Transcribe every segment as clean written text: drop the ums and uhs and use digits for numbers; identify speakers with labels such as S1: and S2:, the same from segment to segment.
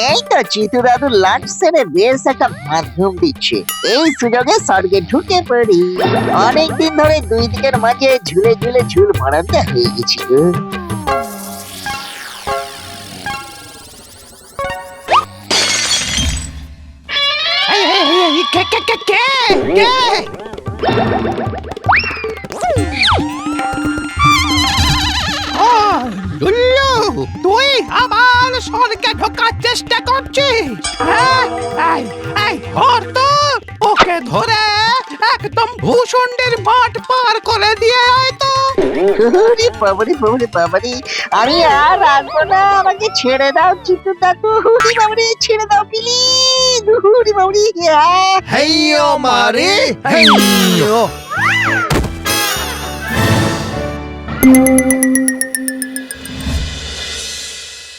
S1: এই তো চিতু দাদু লাঞ্চ সেরে বেশ একটা মাধ্যম দিচ্ছে, এই সুযোগে স্বর্গে ঢুকে পড়ি। অনেকদিন ধরে দুই দিকের মাঝে ঝুলে ঝুলে ঝুল মারাতে হয়ে গেছি গো।
S2: তুই আবার স্বর্গে ঢোকার চেষ্টা করছিস? ওকে ধরে একদম ভূষণ্ডের মাঠ পার করে দিয়ে আয় তো।
S1: ওরে বাবারে বাবারে বাবারে, আমি আর আসবো না, আমাকে ছেড়ে দাও চিতু দাদু। ওরে বাবারে, ছেড়ে দাও প্লিজ। ওরে বাবারে,
S2: হেইয়ো মারে হেইয়ো।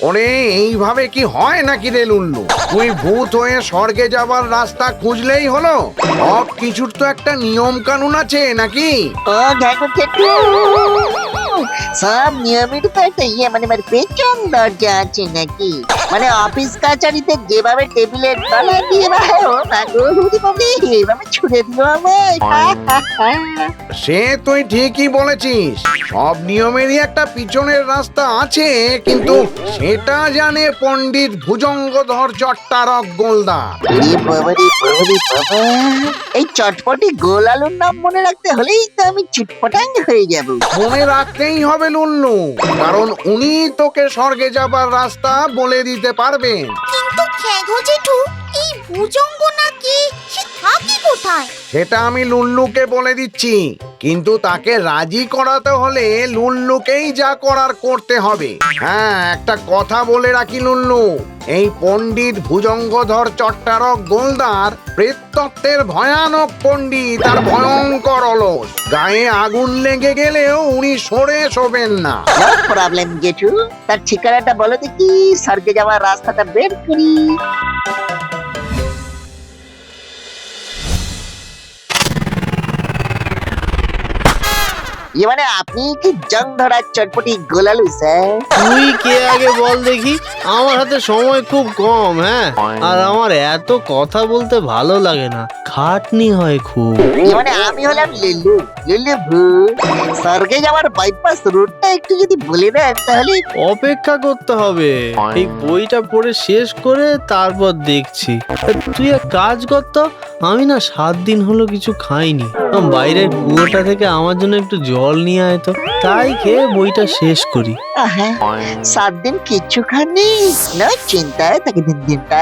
S3: ওরে এইভাবে কি হয় নাকি রে লুল্লু? তুই ভূত হয়ে স্বর্গে যাবার রাস্তা খুঁজলেই হলো? সব কিছুর তো একটা নিয়ম কানুন আছে নাকি?
S1: ও দেখো কেটু, সব নিয়মিত তো একটা মানে পেছন দরজা আছে নাকি? মানে অফিস কাছারিতে যেভাবে টেবিলের তলা দিয়ে এভাবে ছুড়ে দিল আমায়।
S3: সে তুই ঠিকই বলেছিস, সব নিয়মেরই একটা পিছনের রাস্তা আছে, কিন্তু সেটা জানে পণ্ডিত ভুজঙ্গধর চট্টারক গোলদার।
S1: এই চটপটি গোল আলুর নাম মনে রাখতে হলেই তো আমি চিটপটাং হয়ে যাব।
S3: মনে রাখতেই হবে লুল্লু, কারণ উনি তোকে স্বর্গে যাবার রাস্তা বলে দিতে পারবেন।
S4: কিন্তু খেগো জেঠু, এই ভুজঙ্গ নাকি সে থাকে কোথায়?
S3: সেটা আমি লুল্লুকে বলে দিচ্ছি, কিন্তু তাকে রাজি করাতে হলে লুল্লুকেই যা করার করতে হবে। হ্যাঁ, একটা কথা বলে রাখি লুল্লু, এই পণ্ডিত ভুজঙ্গধর চট্টারক গোলদার প্রেততত্ত্বের ভয়ানক পণ্ডিত আর ভয়ঙ্কর অলস। গায়ে আগুন লেগে গেলেও উনি সরে শোবেন না।
S1: প্রবলেম জেঠু, তার ঠিকানাটা বলো দেখি, স্বর্গে যাওয়ার রাস্তাটা বের করি। মানে আপনি কি জং ধরার চটপটি গোলালু স্যার?
S5: তুই কে আগে বল দেখি? আমার হাতে সময় খুব কম। হ্যাঁ, আর আমার এত কথা বলতে ভালো লাগে না, খাটনি হয় খুব।
S1: মানে আমি হলাম লিল্লু, লিল্লু ভূত। স্বর্গে যাওয়ার বাইপাস রুটটা একটু যদি বলে দেন তাহলে।
S5: অপেক্ষা করতে হবে, এই বইটা পড়ে শেষ করে তারপর দেখছি। তুই এক কাজ কর তো, আমি না 7 দিন হলো কিছু খাইনি। বাইরের কুয়োটা থেকে আমার জন্য একটু জল নিয়ে আয় তো, তাই খেয়ে বইটা শেষ করি।
S1: 7 দিন কিচ্ছু খাননি? না চিন্তা, তাকে দিনটা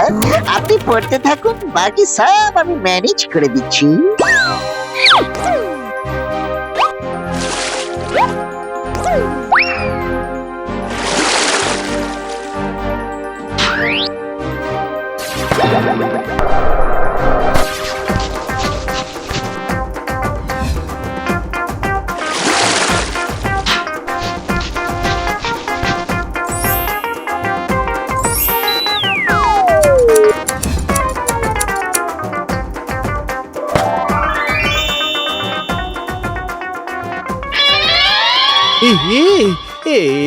S1: আপনি পড়তে থাকুন, বাকি সব আমি ম্যানেজ করে দিচ্ছি।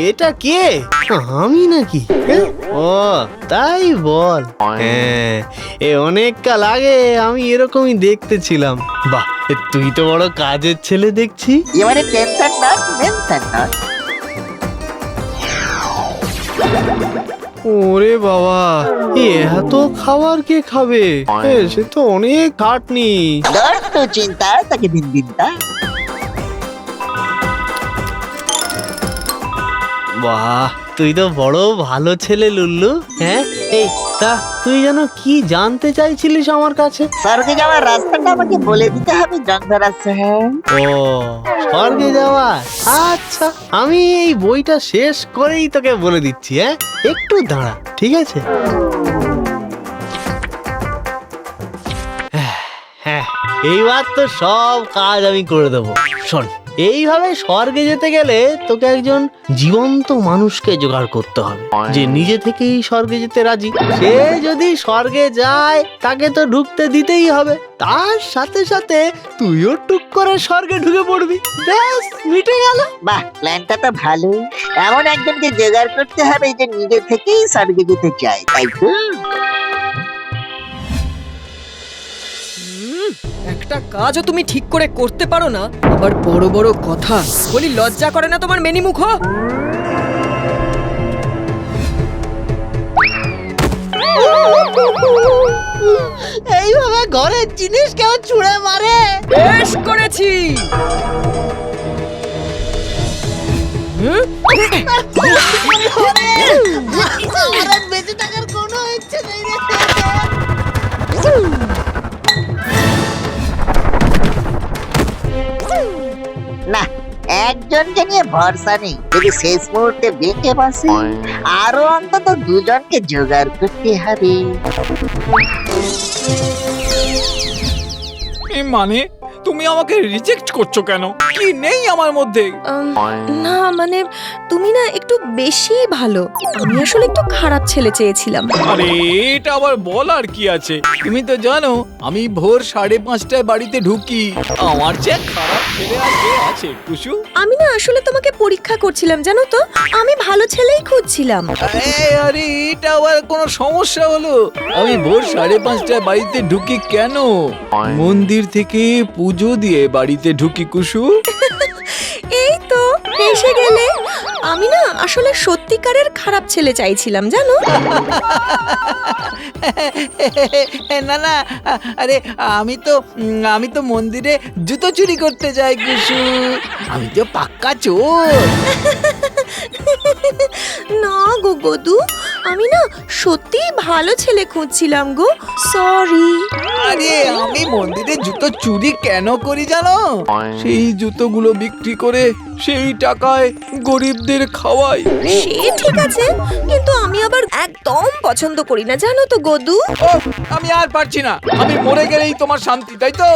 S5: এটা কে? আমি নাকি? ও তাই বল। হ্যাঁ, অনেক কাল আগে আমি এরকমই দেখতে ছিলাম। বাহ, তুই তো বড় কাজের ছেলে দেখছি।
S1: এবারে টেনশন না, টেনশন না।
S5: ওরে বাবা, এত খাবার কে খাবে? সে তো অনেক খাটনি।
S1: তো চিন্তা, তাকে দিনটা।
S5: বাহ, তুই তো বড় ভালো ছেলে লুল্লু। হ্যাঁ, এই তা তুই যেন কি জানতে চাইছিলিস আমার কাছে?
S1: স্বর্গে যাওয়ার রাস্তাটা আমাকে বলে দিতে হবে জংধরা স্যার।
S5: ও, স্বর্গে যাওয়া? আচ্ছা, আমি এই বইটা শেষ করেই তোকে বলে দিচ্ছি। হ্যাঁ, একটু দাঁড়া, ঠিক আছে? হ্যাঁ, এইবার তো সব কাজ আমি করে দেবো। শোন, এইভাবে স্বর্গে যেতে গেলে তোকে একজন জীবন্ত মানুষকে জোগাড় করতে হবে, যে নিজে থেকেই স্বর্গে যেতে রাজি। সে যদি স্বর্গে যায় তাকে তো ঢুকতে দিতেই হবে, তার সাথে সাথে তুইও টুক করে স্বর্গে ঢুকে পড়বি, ব্যাস মিটে গেল।
S1: বাহ, প্ল্যানটা তো ভালো। এমন একজনকে জোগাড় করতে হবে যে নিজে থেকেই স্বর্গে যেতে চায়, তাই তো?
S6: একটা কাজও তুমি ঠিক করে করতে পারো না, আবার বড় বড় কথা বলি। লজ্জা করে না তোমার মেনি মুখ?
S5: এইভাবে ঘরের জিনিস কেউ ছুঁড়ে মারে?
S6: বেশ করেছি।
S5: বেঁচে থাকার কোনো ইচ্ছে নেই রে।
S1: না, একজনকে নিয়ে ভরসা নেই। যদি শেষ মুহূর্তে বেঁকে বসে, আরো অন্তত দুজনকে জোগাড় করতে হবে।
S7: মানে তুমি আমাকে রিজেক্ট করছো কেন? কি নেই আমার মধ্যে?
S4: না মানে তুমি না একটু বেশি ভালো। আমি আসলে একটু খারাপ ছেলে চেয়েছিলাম।
S7: আরে এটা আবার বলার কি আছে? তুমি তো জানো আমি ভোর 5:30টায় বাড়িতে ঢুকি। আমার চেয়ে খারাপ ছেলে আর কে আছে টুসু?
S4: আমি না আসলে তোমাকে পরীক্ষা করছিলাম, জানো তো। আমি ভালো ছেলেই খুঁজছিলাম।
S7: আরে এটা আবার কোনো সমস্যা হলো? আমি ভোর 5:30টায় বাড়িতে ঢুকি কেন? মন্দির থেকে পুজো দিয়ে বাড়িতে ঢুকি কুসু।
S4: এই তো এসে গেলে। আমি না আসলে সত্যিকারের খারাপ ছেলে চাইছিলাম, জানো।
S7: না না, আরে আমি তো মন্দিরে জুতো চুরি করতে যাই কুসু। আমি তো পাক্কা চোর।
S4: না গো গদু, আমি না সত্যি ভালো ছেলে খুঁজছিলাম গো। সরি।
S7: আরে আমি মন্দিরে জুতো চুরি কেন করি জানো? সেই জুতোগুলো বিক্রি করে সেই টাকায় গরিবদের খাওয়াই।
S4: সে ঠিক আছে, কিন্তু আমি আবার একদম পছন্দ করি না, জানো তো গদু।
S7: ও আমি আর পারছি না। আমি মরে গেলেই তোমার শান্তি, তাই তো?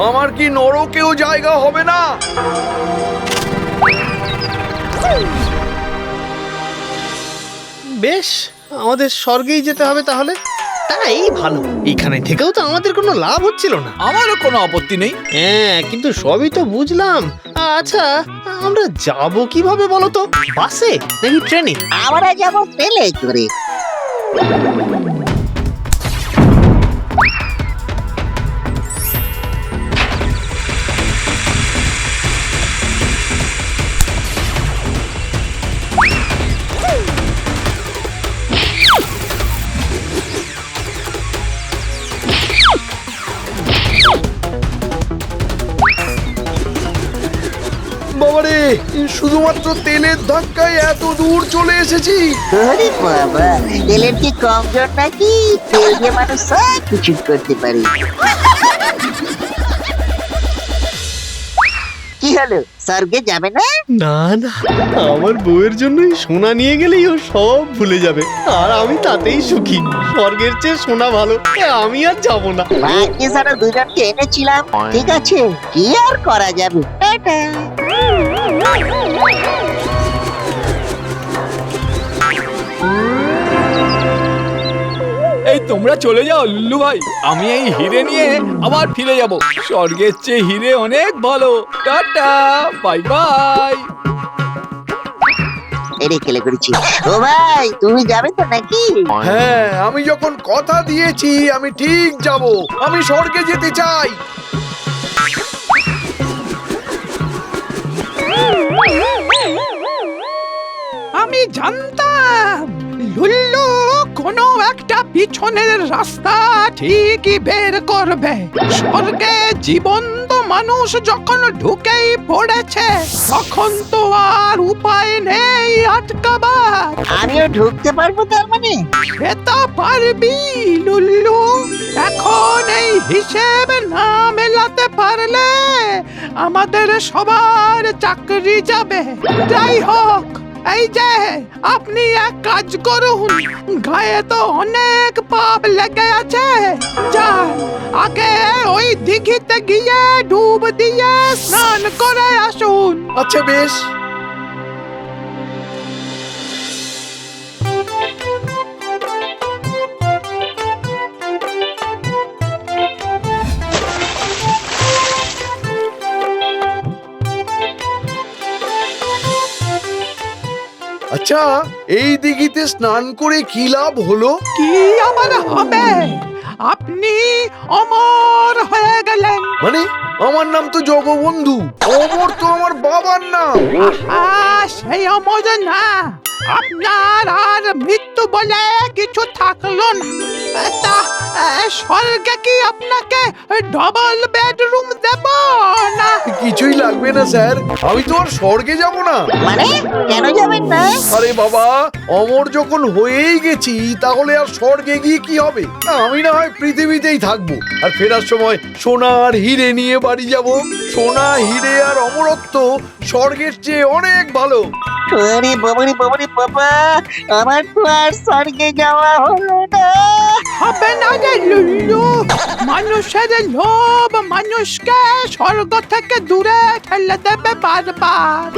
S3: আমার কি নরকেও জায়গা হবে না?
S5: বেশ, আমাদের স্বর্গেই যেতে হবে তাহলে। তাই ভালো, এখানে থেকেও তো আমাদের কোনো লাভ হচ্ছিল না।
S7: আমারও কোনো আপত্তি নেই।
S5: হ্যাঁ, কিন্তু সবই তো বুঝলাম। আচ্ছা, আমরা যাব কিভাবে বলো তো? বাসে নাকি ট্রেনে?
S1: আমরা যাবো পেলে করে।
S3: বাবারে, শুধুমাত্র তেলের ধাক্কায় এত দূর চলে এসেছি।
S1: আরে বাবা, তেলের কি কম জোর নাকি? তেল দিয়ে মানুষ সব কিছু করতে পারে। কি হলো, স্বর্গে যাবে না?
S5: না না, আমার বউয়ের জন্যই সোনা নিয়ে গেলেই ও সব ভুলে যাবে, আর আমি তাতেই সুখী। স্বর্গের চেয়ে সোনা ভালো, আমি আর যাব না।
S1: ভাগ্যে সারা দুজনকে এনেছিলাম। ঠিক আছে, কি আর করা যাবে। টাটা।
S7: এই তোমরা চলে যাও লুল্লু ভাই, আমি এই হিরে নিয়ে আবার ফিরে যাব। স্বর্গের চেয়ে হিরে অনেক ভালো। Tata, bye bye.
S1: এরে কেলে করেছি। ও ভাই, তুমি যাবে তো নাকি?
S3: হ্যাঁ, আমি যখন কথা দিয়েছি আমি ঠিক যাব। আমি স্বর্গে যেতে চাই।
S2: আমি জানতাম লুল্লু কোনো একটা পিছনের রাস্তা ঠিকই বের করবে। স্বর্গে জীবন্ত মানুষ যখন ঢুকেই পড়েছে, তখন তো আর উপায় নেই আটকাবার।
S1: আমিও ঢুকতে পারবো তার মানে?
S2: সেটা পারবি লুল্লু। এখন এই হিসেব না মেলাতে পারলে আমাদের সবার চাকরি যাবে। যাই হোক, এই যে আপনি এক কাজ করুন, গায়ে তো অনেক পাপ লেগে আছে, যান আগে ওই দিঘিতে গিয়ে ডুব দিয়ে স্নান করে আসুন।
S3: আচ্ছা বেশ। আচ্ছা, এই দিঘিতে স্নান করে কি লাভ হলো?
S2: কি আবার হবে, আপনি অমর হয়ে গেলেন।
S3: মানে আমার নাম তো জগবন্ধু, অমর তো আমার বাবার নাম।
S2: সেই অমর না, আপনার আর মৃত্যু বলে কিছু থাকলো না। তা স্বর্গে কি আপনাকে ডবল বেডরুম দেব না?
S3: কিছুই লাগবে না স্যার, আমি তো আর স্বর্গে যাব না।
S1: মানে কেন যাবেন না?
S3: আরে বাবা, অমর যখন হয়েই গেছি তাহলে আর স্বর্গে গিয়ে কি হবে? আমি না হয় পৃথিবীতেই থাকবো, আর ফেরার সময় সোনা আর হিরে নিয়ে বাড়ি যাব। সোনা, হিরে আর অমরত্ব স্বর্গের চেয়ে অনেক ভালো।
S1: আরে বাবারে বাবা, আমার তো আর স্বর্গে যাওয়া হলো না।
S2: হবে না রে লুল্লু, মানুষের লোভ মানুষকে স্বর্গ থেকে দূরে ঠেলে দেবে বারবার।